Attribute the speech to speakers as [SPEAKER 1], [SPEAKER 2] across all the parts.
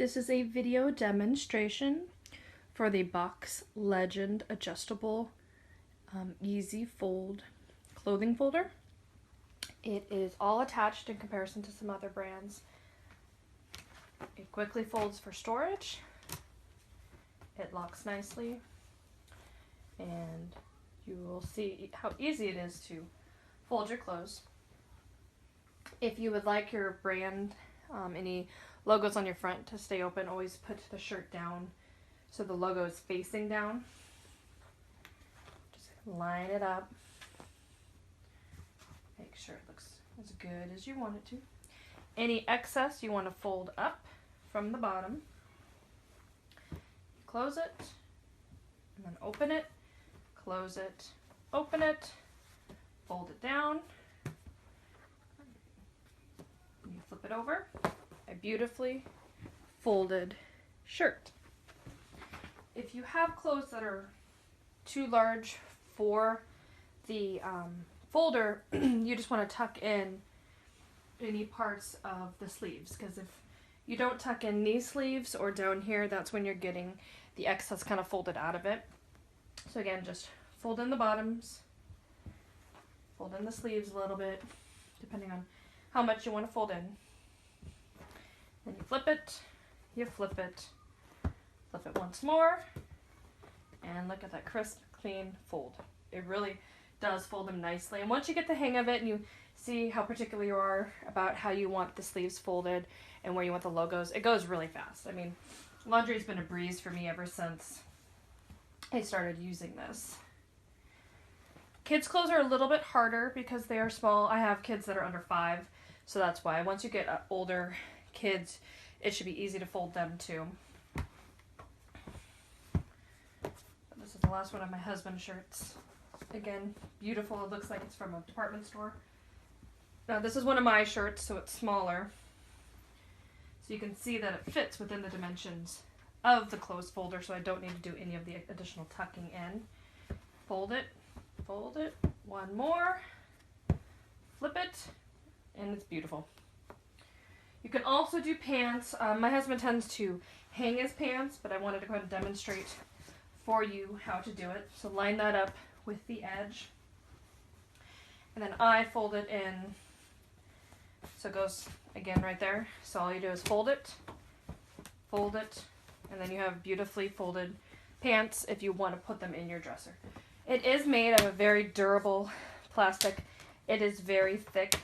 [SPEAKER 1] This is a video demonstration for the BoxLegend adjustable easy fold clothing folder. It is all attached in comparison to some other brands. It quickly folds for storage. It locks nicely, and you will see how easy it is to fold your clothes. If you would like your brand, any logos on your front to stay open, always put the shirt down so the logo is facing down. Just line it up. Make sure it looks as good as you want it to. Any excess you want to fold up from the bottom. Close it, and then open it, close it, open it, fold it down. You flip it over. A beautifully folded shirt. If you have clothes that are too large for the folder, you just want to tuck in any parts of the sleeves, because if you don't tuck in these sleeves or down here, that's when you're getting the excess kind of folded out of it. So again, just fold in the bottoms, fold in the sleeves a little bit, depending on how much you want to fold in. Then you flip it, flip it once more, and look at that crisp, clean fold. It really does fold them nicely. And once you get the hang of it and you see how particular you are about how you want the sleeves folded and where you want the logos, it goes really fast. I mean, laundry has been a breeze for me ever since I started using this. Kids' clothes are a little bit harder because they are small. I have kids that are under 5, so that's why. Once you get older kids, it should be easy to fold them too. This is the last one of my husband's shirts. Again, beautiful. It looks like it's from a department store. Now this is one of my shirts, so it's smaller. So you can see that it fits within the dimensions of the clothes folder, so I don't need to do any of the additional tucking in. Fold it, one more, flip it, and it's beautiful. You can also do pants. My husband tends to hang his pants, but I wanted to go ahead and demonstrate for you how to do it. So line that up with the edge, and then I fold it in, so it goes again right there. So all you do is fold it, and then you have beautifully folded pants if you want to put them in your dresser. It is made of a very durable plastic. It is very thick.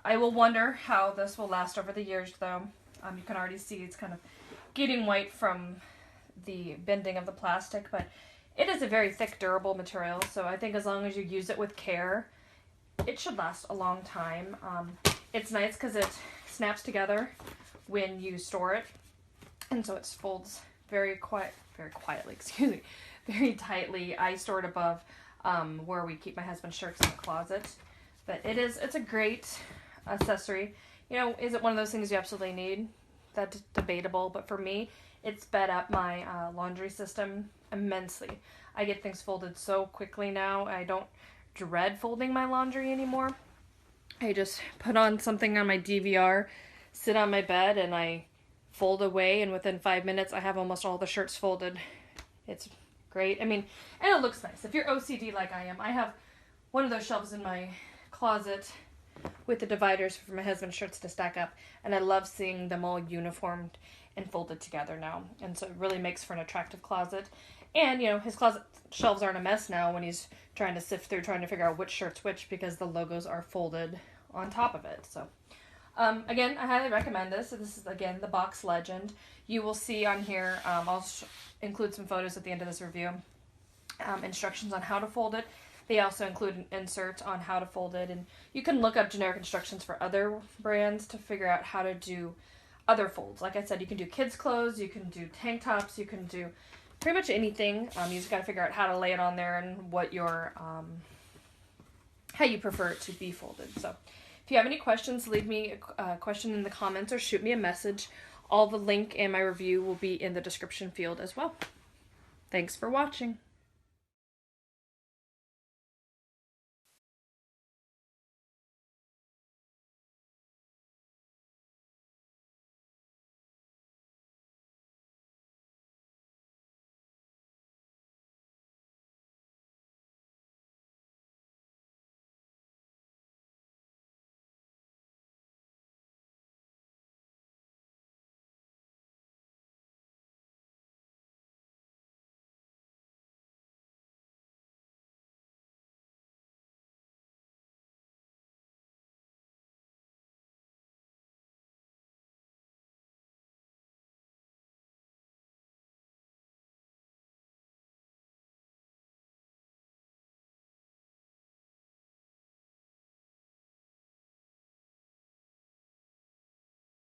[SPEAKER 1] I will wonder how this will last over the years, though. You can already see it's kind of getting white from the bending of the plastic, but it is a very thick, durable material, so I think as long as you use it with care, it should last a long time. It's nice because it snaps together when you store it, and so it folds very quietly, excuse me, very tightly. I store it above where we keep my husband's shirts in the closet. But it's a great accessory. You know, is it one of those things you absolutely need? That's debatable, but for me, it's sped up my laundry system immensely. I get things folded so quickly now. I don't dread folding my laundry anymore. I just put on something on my DVR, sit on my bed, and I fold away, and within 5 minutes, I have almost all the shirts folded. It's great. I mean, and it looks nice. If you're OCD like I am, I have one of those shelves in my closet with the dividers for my husband's shirts to stack up, and I love seeing them all uniformed and folded together now, and so it really makes for an attractive closet. And you know, his closet shelves aren't a mess now when he's trying to sift through, trying to figure out which shirt's which, because the logos are folded on top of it. So again, I highly recommend this. So this is again the BoxLegend. You will see on here, I'll include some photos at the end of this review, instructions on how to fold it. They also include an insert on how to fold it, and you can look up generic instructions for other brands to figure out how to do other folds. Like I said, you can do kids' clothes, you can do tank tops, you can do pretty much anything. You just got to figure out how to lay it on there and what your how you prefer it to be folded. So if you have any questions, leave me a question in the comments or shoot me a message. All the link and my review will be in the description field as well. Thanks for watching.